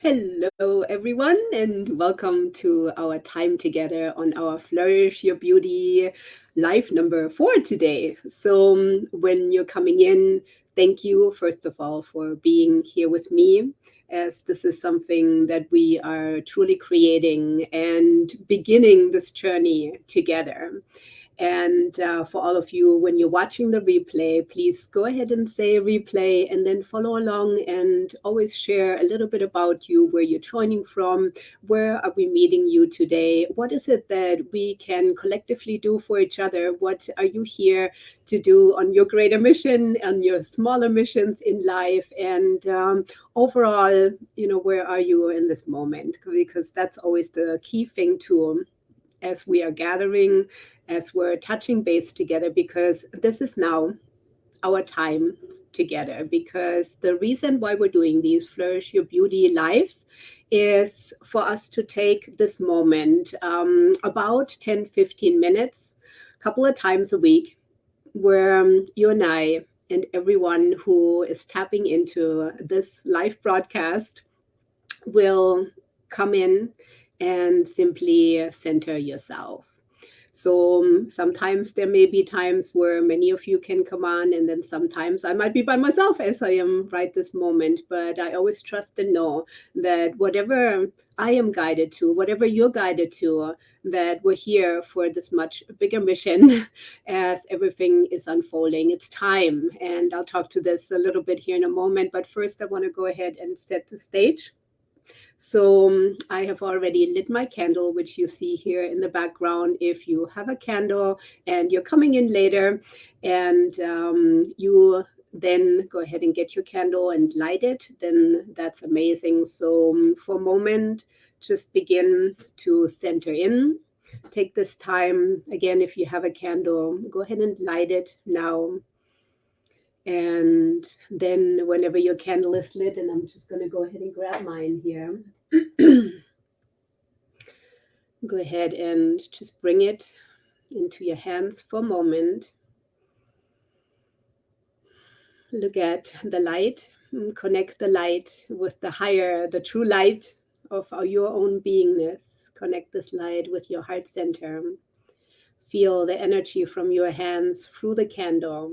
Hello, everyone, and welcome to our time together on our Flourish Your Beauty live number 4 today. When you're coming in, thank you, first of all, for being here with me, as this is something that we are truly creating and beginning this journey together. And for all of you, when you're watching the replay, please go ahead and say replay and then follow along and always share a little bit about you, where you're joining from, where are we meeting you today, what is it that we can collectively do for each other, what are you here to do on your greater mission, on your smaller missions in life, and overall, where are you in this moment? Because that's always the key thing too, as we are gathering, as we're touching base together, because this is now our time together. Because the reason why we're doing these Flourish Your Beauty Lives is for us to take this moment, about 10-15 minutes, a couple of times a week, where you and I and everyone who is tapping into this live broadcast will come in and simply center yourself. Sometimes there may be times where many of you can come on, and then sometimes I might be by myself, as I am right this moment. But I always trust and know that whatever I am guided to, whatever you're guided to, that we're here for this much bigger mission as everything is unfolding. It's time. And I'll talk to this a little bit here in a moment. But first, I want to go ahead and set the stage. I have already lit my candle, which you see here in the background. If you have a candle and you're coming in later, and you then go ahead and get your candle and light it, then that's amazing. For a moment, just begin to center in. Take this time. Again, if you have a candle, go ahead and light it now. And then whenever your candle is lit, and I'm just going to go ahead and grab mine here. Go ahead and just bring it into your hands for a moment. Look at the light, connect the light with the true light of your own beingness. Connect this light with your heart center. Feel the energy from your hands through the candle,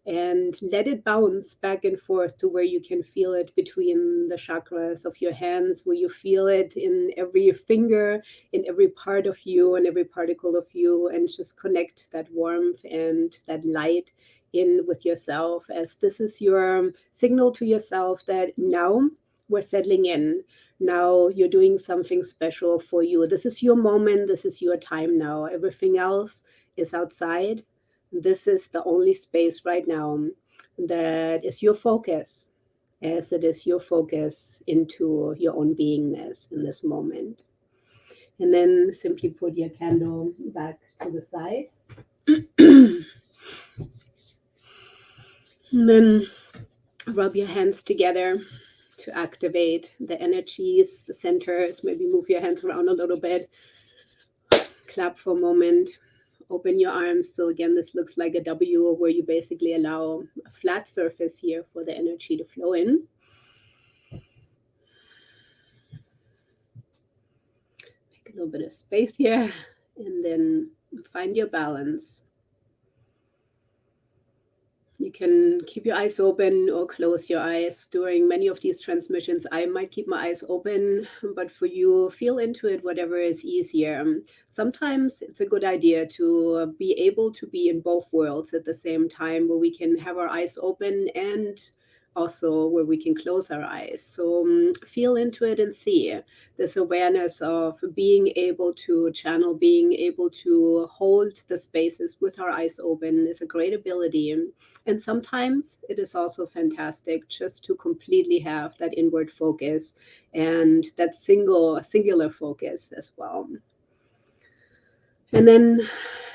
and let it bounce back and forth to where you can feel it between the chakras of your hands, where you feel it in every finger, in every part of you, and every particle of you, and just connect that warmth and that light in with yourself, as this is your signal to yourself that now we're settling in. Now you're doing something special for you. This is your moment. This is your time now. Everything else is outside. This is the only space right now that is your focus, as it is your focus into your own beingness in this moment. And then simply put your candle back to the side. And then rub your hands together to activate the energies, the centers. Maybe move your hands around a little bit. Clap for a moment. Open your arms. So again, this looks like a W, where you basically allow a flat surface here for the energy to flow in. Make a little bit of space here, and then find your balance. You can keep your eyes open or close your eyes. During many of these transmissions, I might keep my eyes open, but for you, feel into it, whatever is easier. Sometimes it's a good idea to be able to be in both worlds at the same time, where we can have our eyes open and also where we can close our eyes. So feel into it and see this awareness of being able to channel, being able to hold the spaces with our eyes open is a great ability. And sometimes it is also fantastic just to completely have that inward focus and that singular focus as well. And then,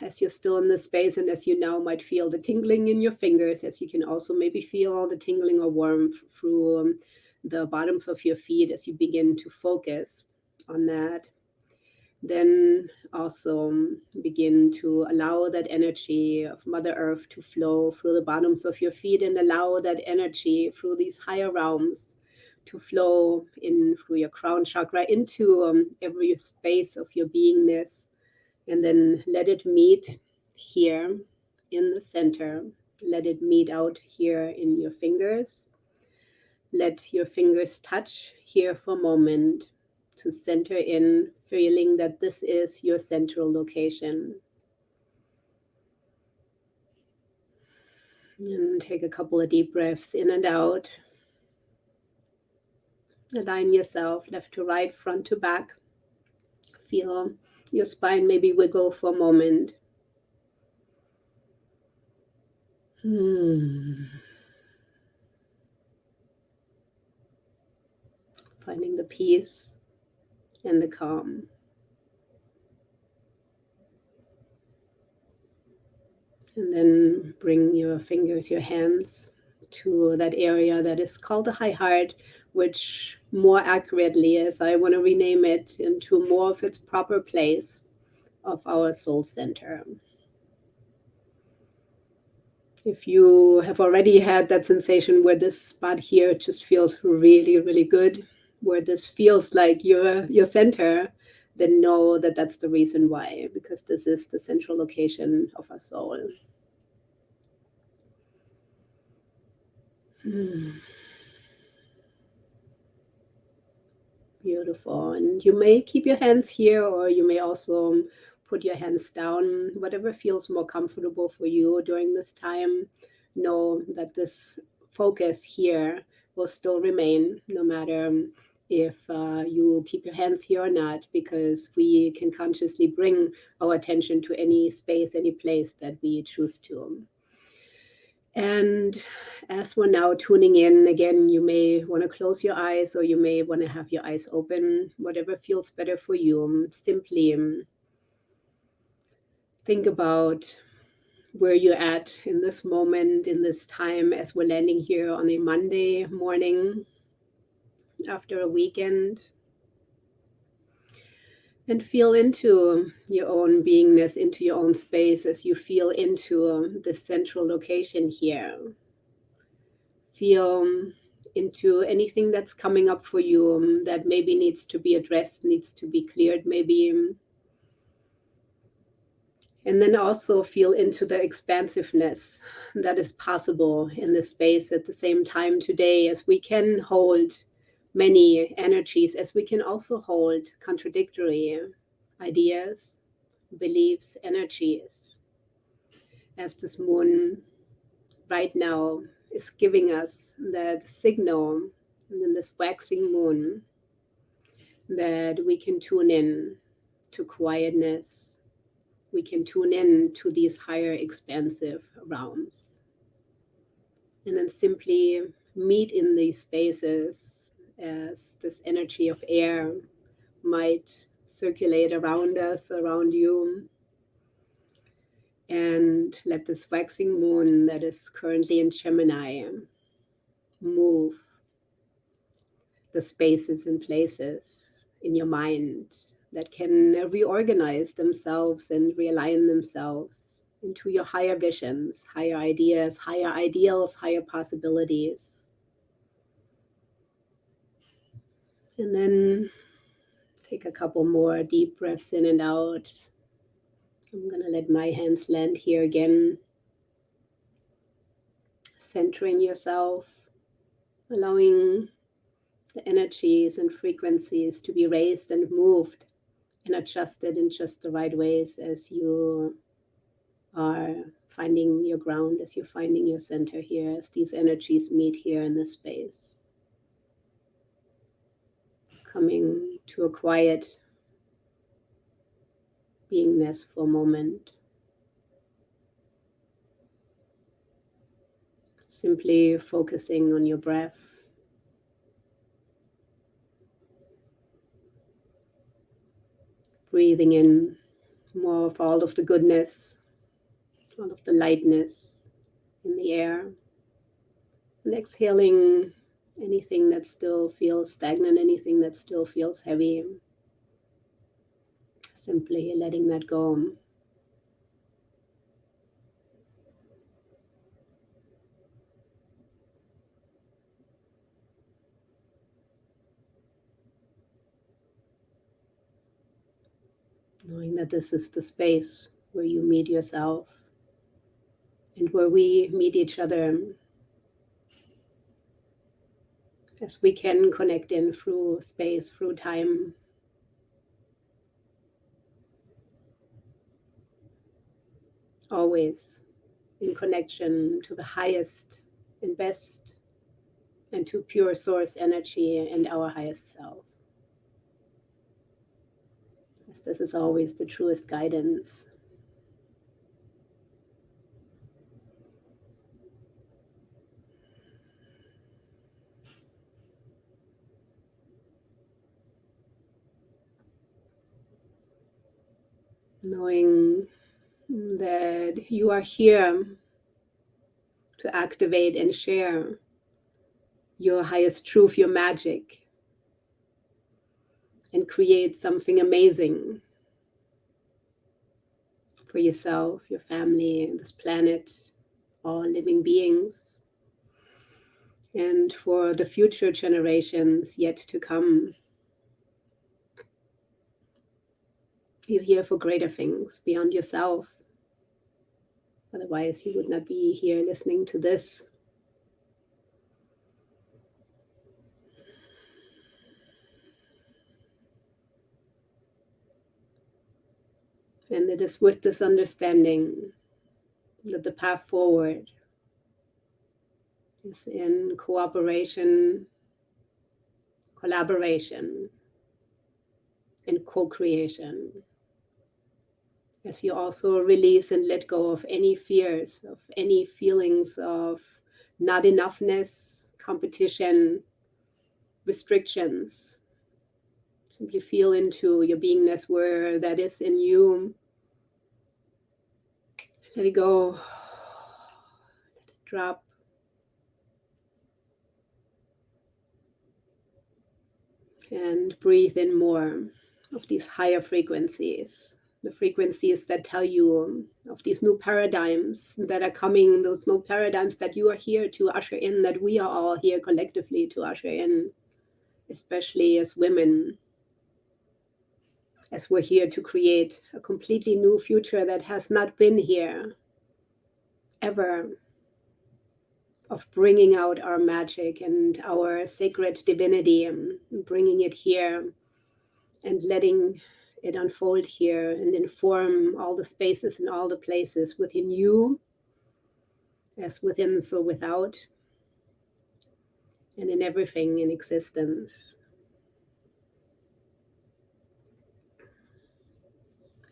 as you're still in this space, and as you now might feel the tingling in your fingers, as you can also maybe feel the tingling or warmth through the bottoms of your feet as you begin to focus on that. Then also begin to allow that energy of Mother Earth to flow through the bottoms of your feet, and allow that energy through these higher realms to flow in through your crown chakra into every space of your beingness. And then let it meet here in the center. Let it meet out here in your fingers. Let your fingers touch here for a moment to center in, feeling that this is your central location. And take a couple of deep breaths in and out. Align yourself left to right, front to back. Feel your spine maybe wiggle for a moment. Finding the peace and the calm. And then bring your fingers, your hands to that area that is called the high heart, which more accurately, as I want to rename it, into more of its proper place of our soul center. If you have already had that sensation where this spot here just feels really, really good, where this feels like your center, then know that that's the reason why, because this is the central location of our soul. Beautiful. And you may keep your hands here, or you may also put your hands down, whatever feels more comfortable for you during this time. Know that this focus here will still remain no matter if you keep your hands here or not, because we can consciously bring our attention to any space, any place that we choose to. And as we're now tuning in, again, you may want to close your eyes, or you may want to have your eyes open, whatever feels better for you. Simply think about where you're at in this moment, in this time, as we're landing here on a Monday morning after a weekend. And feel into your own beingness, into your own space as you feel into the central location here. Feel into anything that's coming up for you that maybe needs to be addressed, needs to be cleared, maybe. And then also feel into the expansiveness that is possible in this space at the same time today, as we can hold many energies, as we can also hold contradictory ideas, beliefs, energies, as this moon right now is giving us that signal in this waxing moon that we can tune in to quietness. We can tune in to these higher expansive realms. And then simply meet in these spaces as this energy of air might circulate around us, around you. And let this waxing moon that is currently in Gemini move the spaces and places in your mind that can reorganize themselves and realign themselves into your higher visions, higher ideas, higher ideals, higher possibilities. And then take a couple more deep breaths in and out. I'm going to let my hands land here again, centering yourself, allowing the energies and frequencies to be raised and moved and adjusted in just the right ways as you are finding your ground, as you're finding your center here, as these energies meet here in this space. Coming to a quiet beingness for a moment. Simply focusing on your breath. Breathing in more of all of the goodness, all of the lightness in the air. And exhaling anything that still feels stagnant, anything that still feels heavy. Simply letting that go. knowing that this is the space where you meet yourself and where we meet each other, as we can connect in through space, through time. Always in connection to the highest and best, and to pure source energy and our highest self. As this is always the truest guidance. Knowing that you are here to activate and share your highest truth, your magic, and create something amazing for yourself, your family, this planet, all living beings, and for the future generations yet to come. You're here for greater things beyond yourself. Otherwise, you would not be here listening to this. And it is with this understanding that the path forward is in cooperation, collaboration, and co-creation. As you also release and let go of any fears, of any feelings of not enoughness, competition, restrictions. Simply feel into your beingness where that is in you. Let it go. Let it drop. And breathe in more of these higher frequencies. The frequencies that tell you of these new paradigms that are coming, those new paradigms that you are here to usher in, that we are all here collectively to usher in, especially as women, as we're here to create a completely new future that has not been here ever, of bringing out our magic and our sacred divinity and bringing it here and letting it unfold here and inform all the spaces and all the places within you, as within so without, and in everything in existence.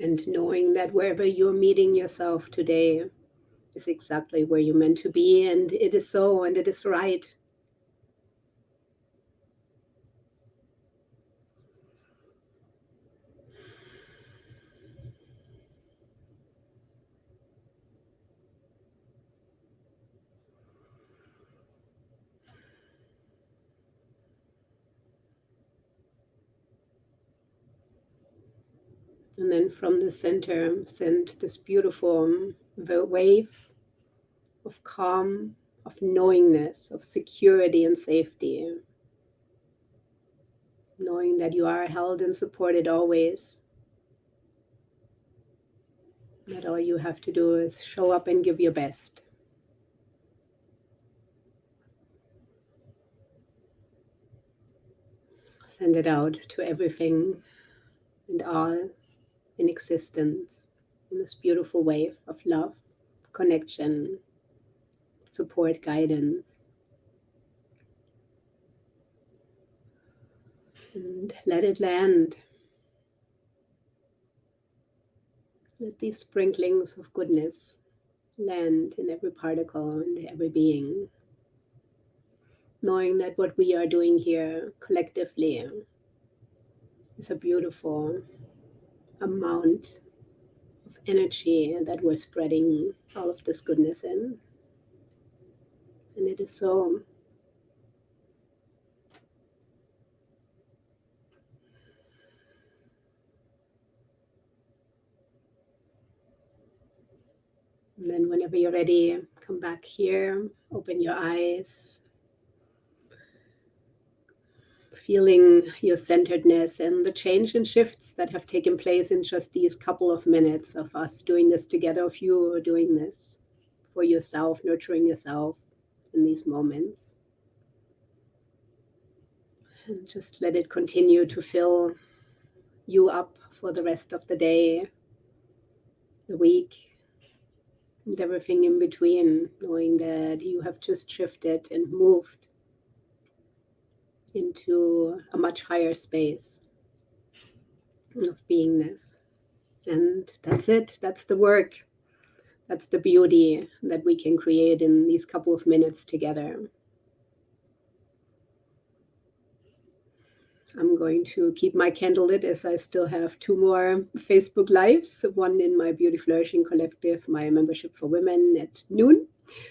And knowing that wherever you're meeting yourself today is exactly where you're meant to be, and it is so, and it is right. And then from the center, send this beautiful wave of calm, of knowingness, of security and safety. Knowing that you are held and supported always. That all you have to do is show up and give your best. Send it out to everything and all in existence in this beautiful wave of love, connection, support, guidance. And let it land. Let these sprinklings of goodness land in every particle and every being. Knowing that what we are doing here collectively is a beautiful amount of energy that we're spreading all of this goodness in. And it is so. And then whenever you're ready, come back here, open your eyes, feeling your centeredness and the change and shifts that have taken place in just these couple of minutes of us doing this together, of you doing this for yourself, nurturing yourself in these moments. And just let it continue to fill you up for the rest of the day, the week, and everything in between, knowing that you have just shifted and moved into a much higher space of beingness. And that's it. That's the work. That's the beauty that we can create in these couple of minutes together. I'm going to keep my candle lit as I still have 2 more Facebook Lives, one in my Beauty Flourishing Collective, my membership for women at noon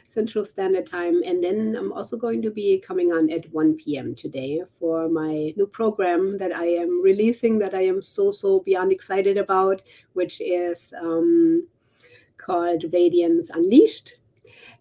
Central Standard Time. And then I'm also going to be coming on at 1 p.m. today for my new program that I am releasing, that I am so beyond excited about, which is called Radiance Unleashed.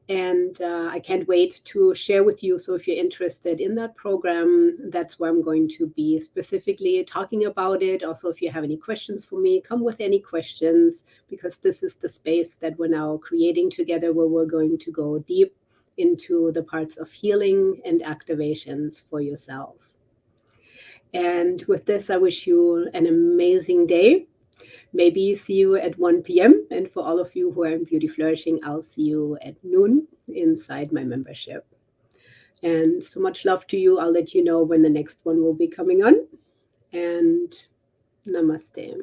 And I can't wait to share with you. So if you're interested in that program, that's where I'm going to be specifically talking about it. Also, if you have any questions for me, come with any questions, because this is the space that we're now creating together, where we're going to go deep into the parts of healing and activations for yourself. And with this, I wish you an amazing day. Maybe see you at 1 p.m. And for all of you who are in Beauty Flourishing, I'll see you at noon inside my membership. And so much love to you. I'll let you know when the next one will be coming on. And namaste.